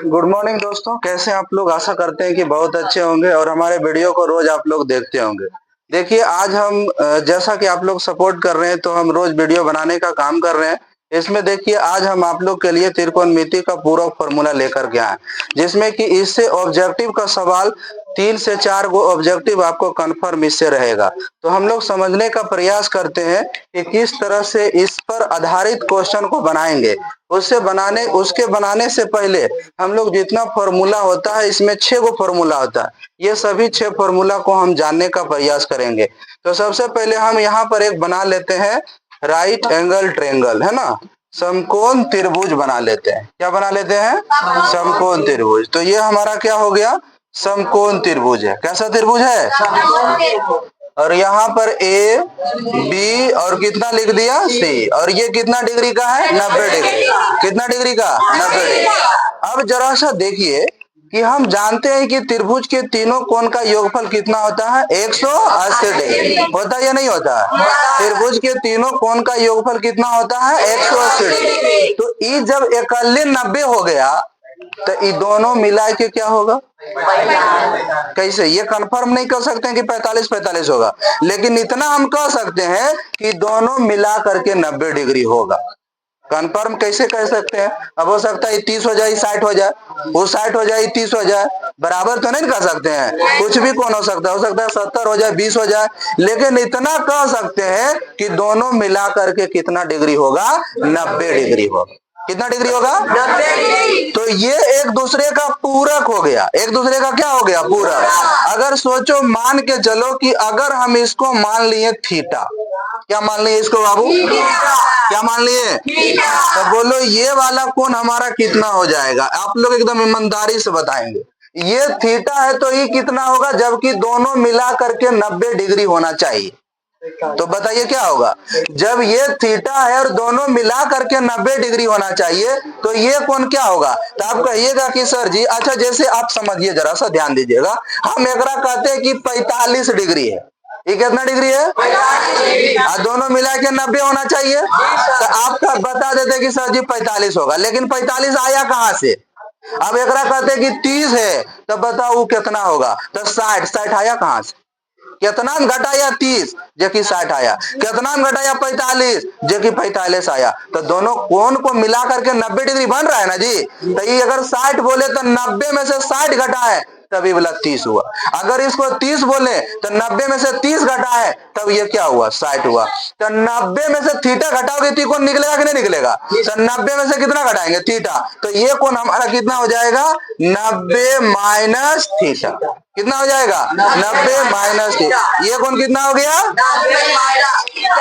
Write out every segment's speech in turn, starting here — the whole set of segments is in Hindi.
गुड मॉर्निंग दोस्तों, कैसे हैं आप लोग। आशा करते हैं कि बहुत अच्छे होंगे और हमारे वीडियो को रोज आप लोग देखते होंगे। देखिए आज हम जैसा कि आप लोग सपोर्ट कर रहे हैं तो हम रोज वीडियो बनाने का काम कर रहे हैं। इसमें देखिए आज हम आप लोग के लिए त्रिकोणमिति का पूरा फॉर्मूला लेकर के आए, जिसमें कि इससे ऑब्जेक्टिव का सवाल 3 से 4 गो ऑब्जेक्टिव आपको कन्फर्म इससे रहेगा। तो हम लोग समझने का प्रयास करते हैं कि किस तरह से इस पर आधारित क्वेश्चन को बनाएंगे। उसके बनाने से पहले हम लोग जितना फॉर्मूला होता है, इसमें 6 गो फॉर्मूला होता है, ये सभी 6 फॉर्मूला को हम जानने का प्रयास करेंगे। तो सबसे पहले हम यहाँ पर एक बना लेते हैं राइट एंगल ट्रायंगल, है ना, समकोण त्रिभुज बना लेते हैं। क्या बना लेते हैं? समकोण त्रिभुज। तो ये हमारा क्या हो गया? समकोण त्रिभुज है। कैसा त्रिभुज है? और यहाँ पर ए बी और कितना लिख दिया? सी। और ये कितना डिग्री का है? 90 डिग्री। कितना डिग्री का? 90 डिग्री। अब जरा सा देखिए कि हम जानते हैं कि त्रिभुज के तीनों कोण का योगफल कितना होता है? 180 डिग्री। होता है या नहीं होता है? त्रिभुज के तीनों कोण का योगफल कितना होता है? 180 डिग्री। तो ई जब इकल्ले 90 हो गया तो ये दोनों मिला के क्या होगा? कैसे? ये कंफर्म नहीं कर सकते हैं कि 45-45 होगा, लेकिन इतना हम कह सकते हैं कि दोनों मिला करके 90 डिग्री होगा। कंफर्म कैसे कह सकते हैं? अब हो सकता है 30 हो जाए, 60 हो जाए, वो 60 हो जाए, 30 हो जाए, बराबर तो नहीं कर सकते हैं। कुछ भी कौन हो सकता है 70 हो जाए, 20 हो जाए, लेकिन इतना कह सकते हैं कि दोनों मिला करके कितना डिग्री होगा? 90 डिग्री होगा। कितना डिग्री होगा? 90 डिग्री। तो ये एक दूसरे का पूरक हो गया। एक दूसरे का क्या हो गया? पूरक। अगर सोचो, मान के चलो कि अगर हम इसको मान लिए थीटा, क्या मान लिए इसको बाबू? क्या मान लिए? तो बोलो ये वाला कोण हमारा कितना हो जाएगा? आप लोग एकदम ईमानदारी से बताएंगे। ये थीटा है तो ये कितना होगा? जबकि दोनों मिला करके 90 डिग्री होना चाहिए। तो बताइए क्या होगा? जब ये थीटा है और दोनों मिला करके 90 डिग्री होना चाहिए, तो ये कोण क्या होगा? तो आप कहिएगा कि सर जी, अच्छा जैसे आप समझिए, जरा सा ध्यान दीजिएगा, हम एकरा कहते हैं कि 45 डिग्री है। ये कितना डिग्री है? 45 डिग्री। दोनों मिला के 90 होना चाहिए। तो आपका बता देते कि सर जी 45 होगा, लेकिन 45 आया कहां से? अब एकरा कहते कि 30 है, तो बताओ कितना होगा? तो 60 आया कहां से? कितना घटाया? 30, जो कि 60 आया। कितना घटाया? 45, जो कि 45 आया। तो दोनों कोण को मिला करके 90 डिग्री बन रहा है ना जी। तो ये अगर 60 बोले तो 90 में से 60 घटा है, तभी बोला 30 हुआ। अगर इसको 30 बोले तो 90 में से 30 घटा है, तब ये क्या हुआ? 60 हुआ। तो 90 में से थीटा घटाओगे तो कोण निकलेगा कि नहीं निकलेगा? तो 90 में से कितना घटाएंगे? थीटा। तो ये कोण हमारा कितना हो जाएगा? 90 माइनस थीटा। कितना हो जाएगा? 90 माइनस थीटा। ये कोण कितना हो गया?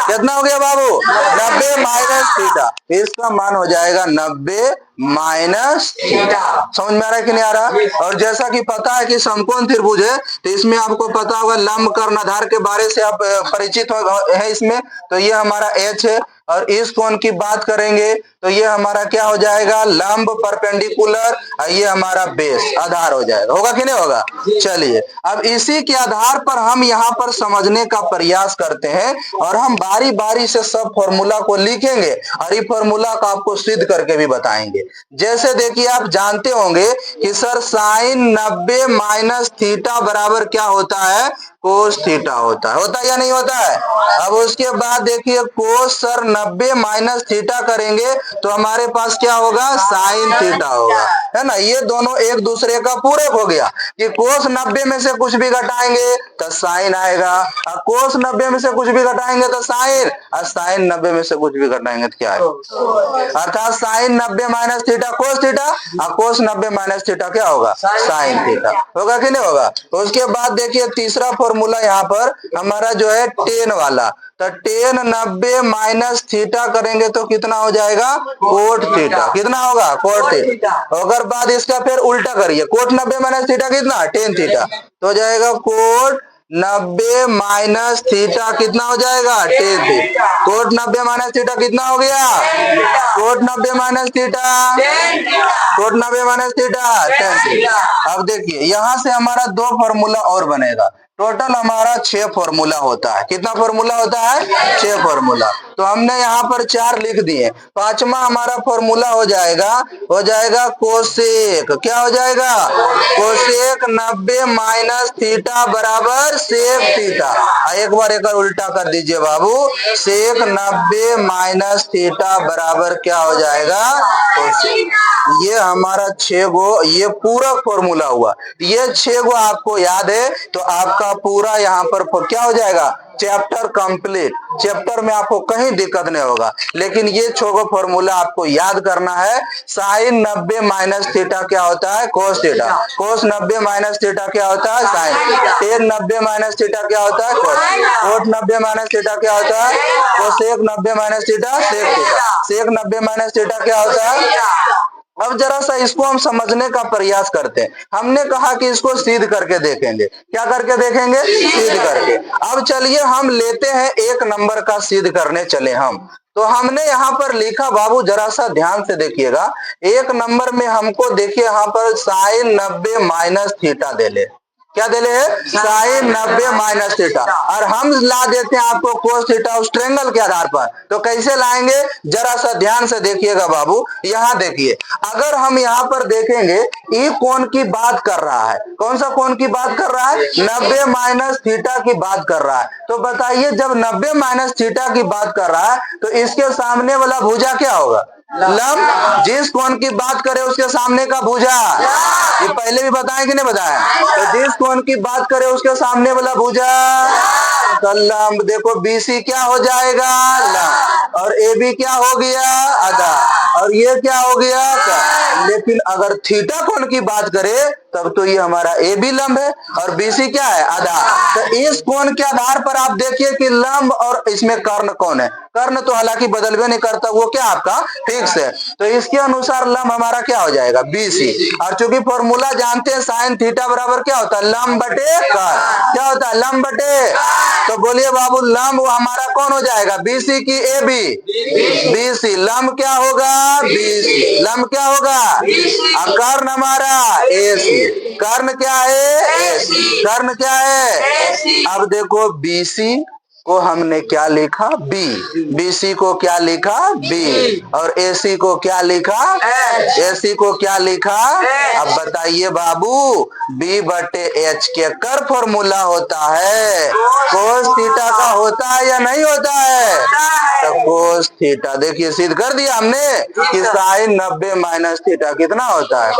कितना हो गया बाबू? 90 माइनस थीटा। इसका मान हो जाएगा 90 माइनस थीटा। समझ में आ रहा है कि नहीं आ रहा? और जैसा कि पता है कि समकोण त्रिभुज है, तो इसमें आपको पता होगा लंब कर्ण आधार के बारे से आप परिचित है इसमें। तो ये हमारा H है, और इस कोण की बात करेंगे तो ये हमारा क्या हो जाएगा? लंब परपेंडिकुलर, और ये हमारा बेस आधार हो जाएगा। होगा कि नहीं होगा? चलिए, अब इसी के आधार पर हम यहाँ पर समझने का प्रयास करते हैं, और हम बारी बारी से सब फॉर्मूला को लिखेंगे और ये फॉर्मूला को आपको सिद्ध करके भी बताएंगे। जैसे देखिए, आप जानते होंगे कि सर साइन 90 माइनस थीटा बराबर क्या होता है? कोस थीटा होता है। होता है या नहीं होता है? अब उसके बाद देखिए, कोस सर 90 माइनस थीटा करेंगे तो हमारे पास क्या होगा? साइन थीटा होगा, है ना। ये दोनों एक दूसरे का पूरक हो गया कि कोस 90 में से कुछ भी घटाएंगे तो साइन आएगा, और कोस 90 में से कुछ भी घटाएंगे तो साइन, और साइन 90 में से कुछ भी घटाएंगे तो क्या है? अर्थात sine 90 minus theta cos theta, और कोस 90 माइनस थीटा क्या होगा? Sine theta. होगा कि नहीं होगा? उसके बाद देखिए, तीसरा फॉर्मूला यहाँ पर हमारा जो है टेन वाला, तो टेन 90 माइनस थीटा करेंगे तो कितना हो जाएगा? Cot theta. कितना होगा? Cot theta. अगर बाद इसका फिर उल्टा करिए, कोट 90 माइनस थीटा कितना? Tan theta. तो हो जाएगा कोट 90 माइनस थीटा कितना हो जाएगा? Tan theta. Cot 90 minus theta कितना हो गया? Cot 90 minus theta, cot 90 minus theta tan theta. अब देखिए, यहां से हमारा दो फॉर्मूला और बनेगा। टोटल हमारा 6 फॉर्मूला होता है। कितना फॉर्मूला होता है? 6 फॉर्मूला। तो हमने यहाँ पर 4 लिख दिए। पांचवा हमारा फॉर्मूला हो जाएगा कोसेक। क्या हो जाएगा? कोसेक 90 माइनस थीटा बराबर सेक थीटा। एक बार एक उल्टा कर दीजिए बाबू। सेक 90 माइनस थीटा बराबर क्या हो जाएगा? कोसेक। ये हमारा 6 गो, ये पूरा फॉर्मूला हुआ। ये 6 गो आपको याद है तो आपका पूरा यहाँ पर क्या हो जाएगा? Chapter complete. चैप्टर में आपको कहीं दिक्कत नहीं होगा। लेकिन ये 6 गो फॉर्मूला आपको याद करना है। साइन 90 माइनस थीटा क्या होता है? Cos theta. Cos 90 minus theta क्या होता है? साइन। टेन 90 माइनस थीटा क्या होता है? कोस। कोट 90 माइनस थीटा क्या होता है? Cosec 90 minus theta sec theta. Sec 90 minus theta क्या होता है? अब जरा सा इसको हम समझने का प्रयास करते हैं। हमने कहा कि इसको सिद्ध करके देखेंगे। क्या करके देखेंगे? सिद्ध करके। अब चलिए हम लेते हैं 1 नंबर का सिद्ध करने चले हम। तो हमने यहाँ पर लिखा बाबू, जरा सा ध्यान से देखिएगा। 1 नंबर में हमको देखिए यहाँ पर साइन 90 माइनस थीटा दे ले। क्या दे ले? Sine 90 minus theta. और हम ला देते हैं आपको कोस थीटा उस ट्रेंगल के आधार पर। तो कैसे लाएंगे? जरा सा ध्यान से देखिएगा बाबू। यहाँ देखिए, अगर हम यहाँ पर देखेंगे ई कोण की बात कर रहा है। कौन सा कोण की बात कर रहा है? 90 माइनस थीटा की बात कर रहा है। तो बताइए, जब 90 माइनस थीटा की बात कर रहा है तो इसके सामने वाला भुजा क्या होगा? लंब। जिस कोण की बात करें उसके सामने का भुजा, ये पहले भी बताया कि नहीं बताया? तो जिस कोण की बात करें उसके सामने वाला भुजा तो लंब। देखो बीसी क्या हो जाएगा? लंब। और ए बी क्या हो गया? आधा। और ये क्या हो गया? लेकिन अगर थीटा कोण की बात करें तब तो ये हमारा ए बी लंब है और बीसी क्या है? आधा। तो इस कोण के आधार पर आप देखिए कि लंब और इसमें कर्ण कौन है? कर्ण तो हालांकि बदलवे नहीं करता, वो क्या आपका फिक्स है। तो इसके अनुसार लंब हमारा क्या हो जाएगा? बीसी। और चूंकि फॉर्मूला जानते हैं साइन थीटा बराबर क्या होता है? लंब बटे कर्ण। क्या होता है? लंब बटे। तो बोलिए बाबू, लंब हमारा कौन हो जाएगा? बीसी की ए बी। बीसी लंब क्या होगा? बीसी। लंब क्या होगा? कर्ण हमारा एसी। कर्ण क्या है? एसी। कर्ण क्या है? अब देखो बीसी को हमने क्या लिखा? बी। बीसी को क्या लिखा? बी। और एसी को क्या लिखा? एसी को क्या लिखा? अब बताइए बाबू, बी बटे एच के कर फॉर्मूला होता है, कोस थीटा का होता है या नहीं होता है? तो कोस थीटा, देखिए सिद्ध कर दिया हमने कि साइन 90 माइनस थीटा कितना होता है?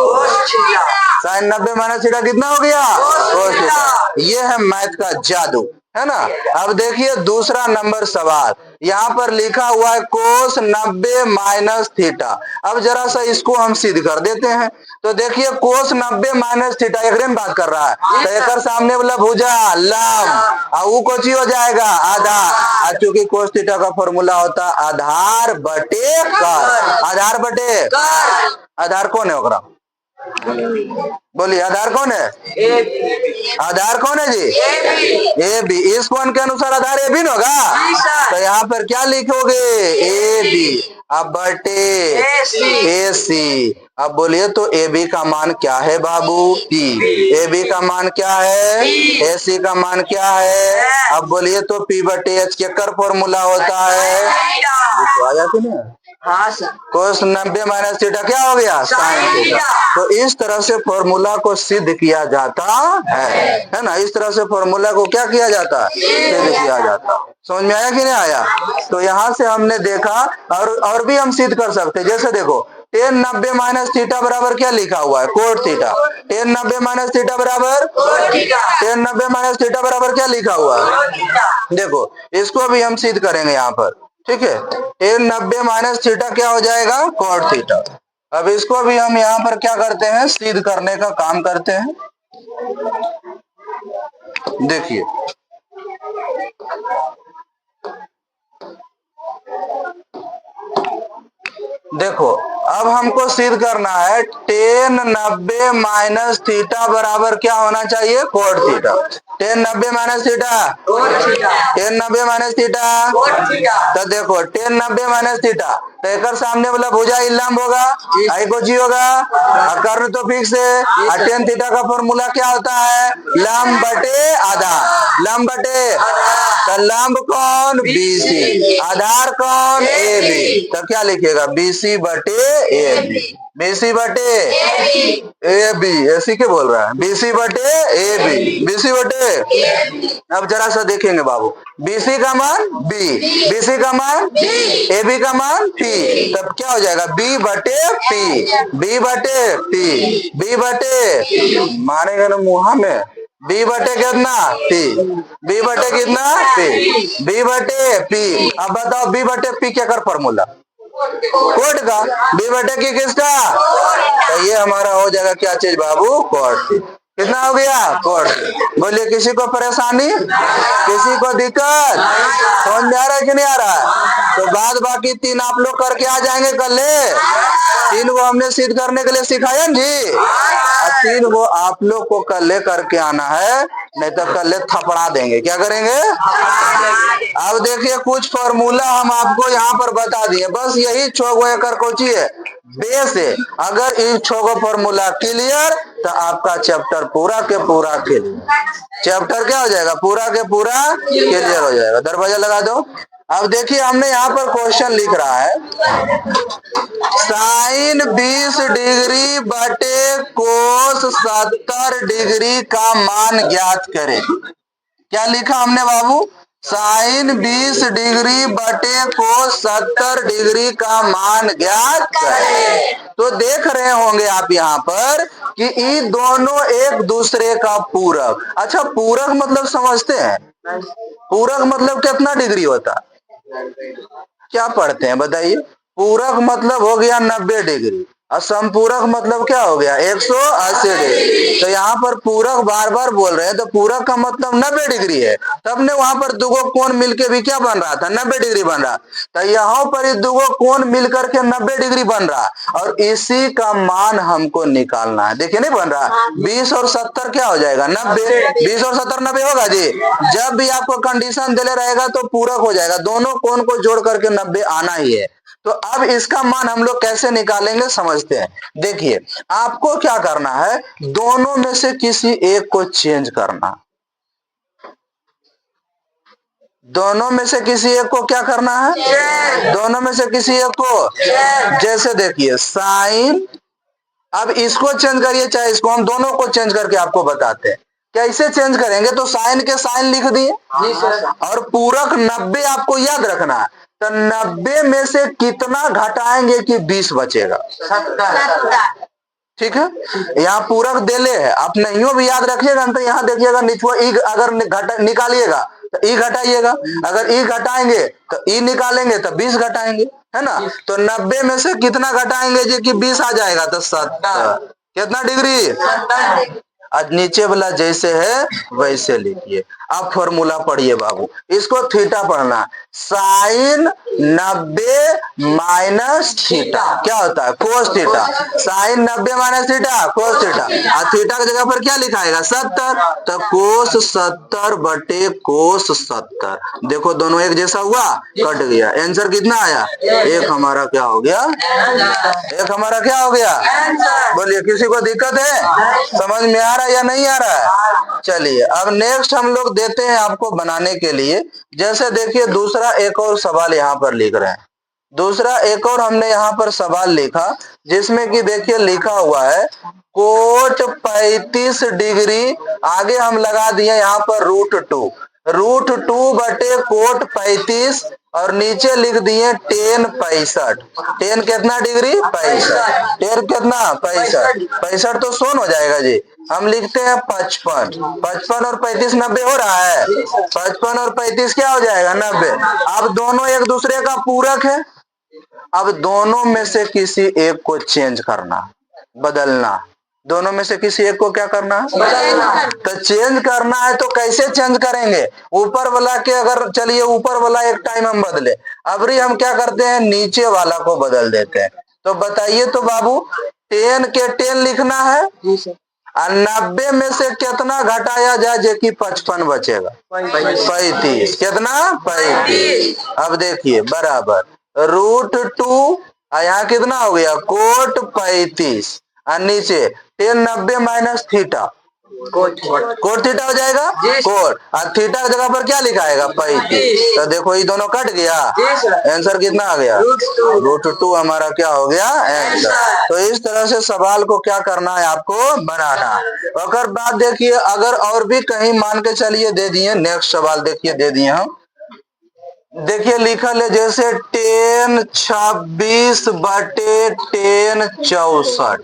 साइन 90 माइनस थीटा कितना हो गया? Cos theta. ये है मैथ का जादू, है ना। अब देखिए दूसरा नंबर सवाल, यहाँ पर लिखा हुआ है कोस 90 माइनस थीटा। अब जरा सा इसको हम सिद्ध कर देते हैं। तो देखिए कोस 90 माइनस थीटा एक में बात कर रहा है, तो एक सामने वाला भुजा लंब, और वो कोची हो जाएगा? आधार। चूंकि कोस थीटा का फॉर्मूला होता है आधार बटे कर। आधार बटे आधार कौन है ओकरा? बोलिए आधार कौन है? आधार कौन है जी? A B. इस कोण के अनुसार आधार ए बी होगा। तो यहाँ पर क्या लिखोगे? A B. अब बटे ए सी। अब बोलिए तो ए बी का मान क्या है बाबू? पी। ए बी का मान क्या है? ए सी का मान क्या है? अब बोलिए तो पी बटे एच के कर फॉर्मूला होता है। आया कि नहीं? हाँ सर। कोस 90 माइनस थीटा क्या हो गया? Sine theta. तो इस तरह से फॉर्मूला को सिद्ध किया जाता है ना। इस तरह से फॉर्मूला को क्या किया जाता है? सिद्ध किया जाता। समझ में आया कि नहीं आया? तो यहाँ से हमने देखा और भी हम सिद्ध कर सकते हैं। जैसे देखो टेन 90 माइनस थीटा बराबर क्या लिखा हुआ है? Cot theta. Ten 90 minus theta बराबर टेन 90 माइनस थीटा बराबर क्या लिखा हुआ है? देखो इसको भी हम सिद्ध करेंगे यहाँ पर, ठीक है। टेन 90 माइनस थीटा क्या हो जाएगा? Cot theta. अब इसको भी हम यहाँ पर क्या करते हैं? सिद्ध करने का काम करते हैं। देखिए देखो अब हमको सिद्ध करना है टेन 90 माइनस थीटा बराबर क्या होना चाहिए, cot theta. Ten 90 minus theta, ten 90 minus theta. तो देखो टेन 90 माइनस थीटा, तो एक सामने वाला भुजा लंब होगा, आई को जी होगा, और कर्ण तो फिक्स है। और टेन थीटा का फॉर्मूला क्या होता है, लंब बटे आधा, लंब बटे, तो लंब कौन, बीसी, आधार कौन, ए बी। तो क्या लिखिएगा, बीसी बटे ए बी, बीसी बटे ए बी, ऐसी के बोल रहा है, बीसी बटे ए बी, बीसी बटे। अब जरा सा देखेंगे बाबू, बीसी का मान बी, बीसी का मान ए बी का मान पी, तब क्या हो जाएगा, बी बटे पी, बी बटे पी, बी बटे, मानेगा ना मुहा में, बी बटे कितना, पी, बी बटे कितना, पी, बी बटे पी। अब बताओ बी बटे पी क्या कर फॉर्मूला, कोट का, बी बटे की किसका, तो ये हमारा हो जाएगा क्या चीज बाबू, कोट। कितना हो गया, कोट। बोलिए किसी को परेशानी, किसी को दिक्कत, समझ में आ रहा है कि नहीं आ रहा है। तो बाद बाकी तीन आप लोग करके आ जाएंगे कल, तीन को हमने सिद्ध करने के लिए सिखाया जी, तीन को आप लोग को कल करके आना है, नहीं तो कल थपड़ा देंगे, क्या करेंगे। अब देखिए कुछ फॉर्मूला हम आपको यहाँ पर बता दिए, बस यही 6 गो एकर कोची है, बेस है। अगर इन 6 गो फॉर्मूला क्लियर तो आपका चैप्टर पूरा के पूरा क्लियर, चैप्टर क्या हो जाएगा, पूरा के पूरा क्लियर हो जाएगा। दरवाजा लगा दो। अब देखिए हमने यहाँ पर क्वेश्चन लिख रहा है, साइन 20 डिग्री बटे कोस 70 डिग्री का मान ज्ञात करें। क्या लिखा हमने बाबू, साइन 20 डिग्री बटे कोस 70 डिग्री का मान ज्ञात करें। तो देख रहे होंगे आप यहाँ पर कि ये दोनों एक दूसरे का पूरक। अच्छा पूरक मतलब समझते हैं, पूरक मतलब कितना डिग्री होता, क्या पढ़ते हैं बताइए। पूरक मतलब हो गया 90 डिग्री, और संपूरक मतलब क्या हो गया 180 डिग्री। तो यहाँ पर पूरक बार बार बोल रहे हैं, तो पूरक का मतलब 90 डिग्री है। तब ने वहां पर दुगो कोण मिलके भी क्या बन रहा था, 90 डिग्री बन रहा। तो यहाँ पर दुगो कोण मिलकर के 90 डिग्री बन रहा, और इसी का मान हमको निकालना है। देखिए नहीं बन रहा, 20 और 70 क्या हो जाएगा 90, 20 और 70 90 होगा जी। जब भी आपको कंडीशन दिले रहेगा तो पूरक हो जाएगा, दोनों कोण को जोड़ करके 90 आना ही है। तो अब इसका मान हम लोग कैसे निकालेंगे समझते हैं। देखिए आपको क्या करना है, दोनों में से किसी एक को चेंज करना, दोनों में से किसी एक को क्या करना है, दोनों में से किसी एक को। जैसे देखिए साइन, अब इसको चेंज करिए चाहे इसको, हम दोनों को चेंज करके आपको बताते हैं कैसे चेंज करेंगे। तो साइन के साइन लिख दिए, और पूरक 90 आपको याद रखना है। तो 90 में से कितना घटाएंगे कि 20 बचेगा, 70। ठीक है, यहाँ पूरक देले है, आप नहीं भी याद रखिएगा। तो यहाँ देखिएगा निचवा ई अगर निकालिएगा तो ई घटाइएगा, अगर ई घटाएंगे तो ई निकालेंगे तो 20 घटाएंगे, है ना। तो 90 में से कितना घटाएंगे जी कि 20 आ जाएगा, तो 70। कितना डिग्री, आज नीचे वाला जैसे है वैसे लिखिए। अब फॉर्मूला पढ़िए बाबू, इसको थीटा पढ़ना, साइन 90 माइनस थीटा क्या होता है, cos theta. Sine 90 minus theta, cos theta. और थीटा की जगह पर क्या लिखाएगा 70, तो कोस 70 बटे कोस 70। देखो दोनों एक जैसा हुआ, कट गया, आंसर कितना आया, एक हमारा क्या हो गया, एक हमारा क्या हो गया। बोलिए किसी को दिक्कत है, समझ में आ रहा है या नहीं आ रहा है। चलिए अब नेक्स्ट हम लोग देते हैं आपको बनाने के लिए। जैसे देखिए दूसरा एक और सवाल यहाँ पर लिख रहे हैं, दूसरा एक और हमने यहाँ पर सवाल लिखा, जिसमें कि देखिए लिखा हुआ है कोट 35 डिग्री, आगे हम लगा दिए यहाँ पर √2 बटे कोट 35, और नीचे लिख दिए टेन 65। टेन कितना डिग्री 65, टेन कितना 65, 65 तो शून्य हो जाएगा जी। हम लिखते हैं 55, 55 और 35 90 हो रहा है, 55 और 35 क्या हो जाएगा 90। अब दोनों एक दूसरे का पूरक है, अब दोनों में से किसी एक को चेंज करना, बदलना, दोनों में से किसी एक को क्या करना है, तो चेंज करना है। तो कैसे चेंज करेंगे, ऊपर वाला के अगर चलिए ऊपर वाला एक टाइम हम बदले, अबरी हम क्या करते हैं नीचे वाला को बदल देते हैं। तो बताइए तो बाबू, 10 के 10 लिखना है और 90 में से कितना घटाया जाए जो कि 55 बचेगा? 35। कितना? 35। अब देखिए बराबर √2 यहाँ कितना हो गया? कोट 35 और नीचे 10 90 माइनस थीटा, कोट थीटा हो जाएगा। कोट और थीटा की जगह पर क्या लिखाएगा? 35। तो देखो ये दोनों कट गया, आंसर कितना आ गया? √2 हमारा क्या हो गया? आंसर। तो इस तरह से सवाल को क्या करना है आपको? बनाना। अगर बात देखिए, अगर और भी कहीं मान के चलिए दे दिए, नेक्स्ट सवाल देखिए दे दिए हम, देखिए लिखा ले जैसे 10 26 बटे 10 64,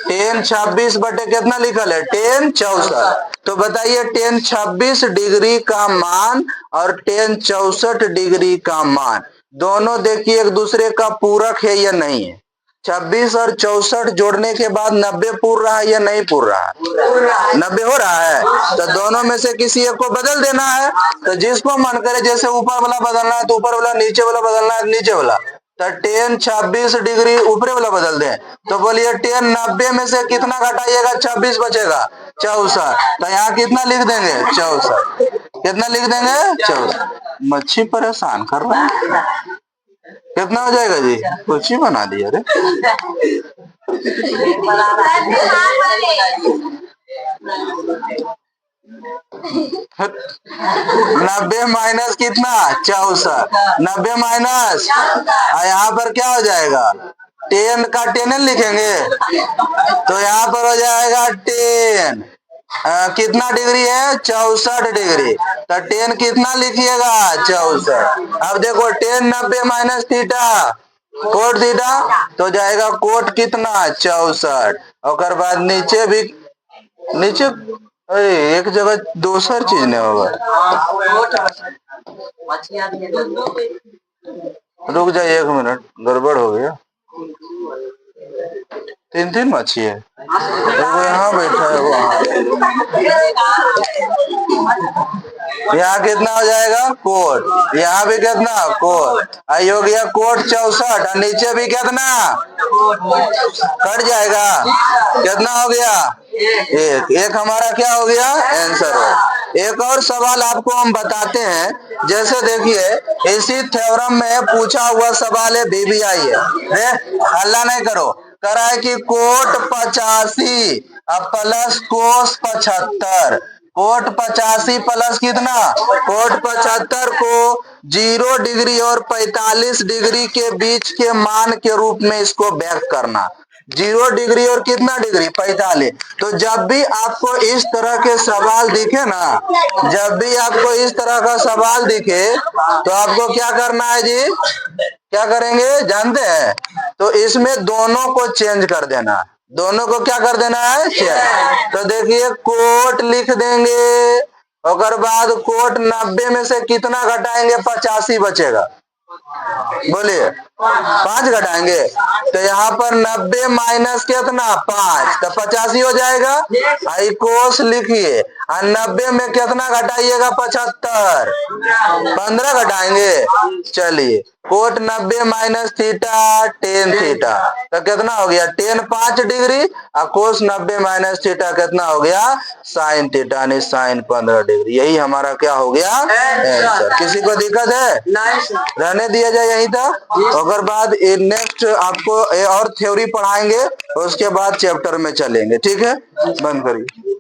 10 26 बटे कितना लिखल है? 10 64। तो बताइए 10 26 डिग्री का मान और 10 64 डिग्री का मान दोनों देखिए एक दूसरे का पूरक है या नहीं है? 26 और 64 जोड़ने के बाद 90 पूर रहा है या नहीं पूर रहा है? 90 हो रहा है। तो दोनों में से किसी एक को बदल देना है। तो जिसको मन करे, जैसे ऊपर वाला बदलना है तो ऊपर वाला, नीचे वाला बदलना है नीचे वाला, तो 10 26 डिग्री ऊपरे वाला बदल दें। तो बोलिए 10 90 में से कितना घटाइएगा? 26 बचेगा 64। तो यहाँ कितना लिख देंगे? 64। कितना लिख देंगे? 64। मच्छी परेशान कर रहा है। कितना हो जाएगा जी? कुछ ही बना दिया रे। 90 माइनस कितना? 64। 90 माइनस, यहाँ पर क्या हो जाएगा? 10 का 10 लिखेंगे तो यहाँ पर हो जाएगा 10 कितना डिग्री है? 64 डिग्री। तो 10 कितना लिखिएगा? 64। अब देखो 10 90 माइनस थीटा, कोट थीटा, तो जाएगा कोट कितना? 64। और बाद नीचे भी, नीचे अरे एक जगह दूसर चीज नहीं होगा। रुक जाइए 1 मिनट, गड़बड़ हो गया। 3 मच्छी है, वो यहाँ बैठा है, वो यहाँ कितना हो जाएगा? कोट। यहाँ भी कितना? कोट। आई हो गया कोट 64 और नीचे भी कितना? कट जाएगा। कितना हो गया? एक हमारा क्या हो गया? आंसर हो। एक और सवाल आपको हम बताते हैं, जैसे देखिए इसी थ्योरम में पूछा हुआ सवाल है, BBI है, हल्ला नहीं करो। करा है कि cot 85 plus cos 75, cot 85 plus कितना? कोट 75 को 0 डिग्री और 45 डिग्री के बीच के मान के रूप में इसको व्यक्त करना। 0 डिग्री और कितना डिग्री? 45। तो जब भी आपको इस तरह के सवाल दिखे ना, जब भी आपको इस तरह का सवाल दिखे तो आपको क्या करना है जी? क्या करेंगे जानते हैं? तो इसमें दोनों को चेंज कर देना, दोनों को क्या कर देना है? चेंज। तो देखिए कोट लिख देंगे, और बाद कोट 90 में से कितना घटाएंगे? 85 बचेगा। बोलिए 5 घटाएंगे तो यहाँ पर 90 माइनस कितना? 5, तो 85 हो जाएगा। आई कोस लिखिए और 90 में कितना घटाइएगा? 75, 15 घटाएंगे। चलिए कोट 90 माइनस थीटा 10 थीटा, तो कितना हो गया? 10 5 डिग्री और कोस 90 माइनस थीटा कितना हो गया? साइन थीटा यानी साइन 15 डिग्री। यही हमारा क्या हो गया? आंसर। किसी को दिक्कत है? रहने दिया जाए यही था। अगर बाद नेक्स्ट आपको और थ्योरी पढ़ाएंगे, उसके बाद चैप्टर में चलेंगे। ठीक है, बंद करिए।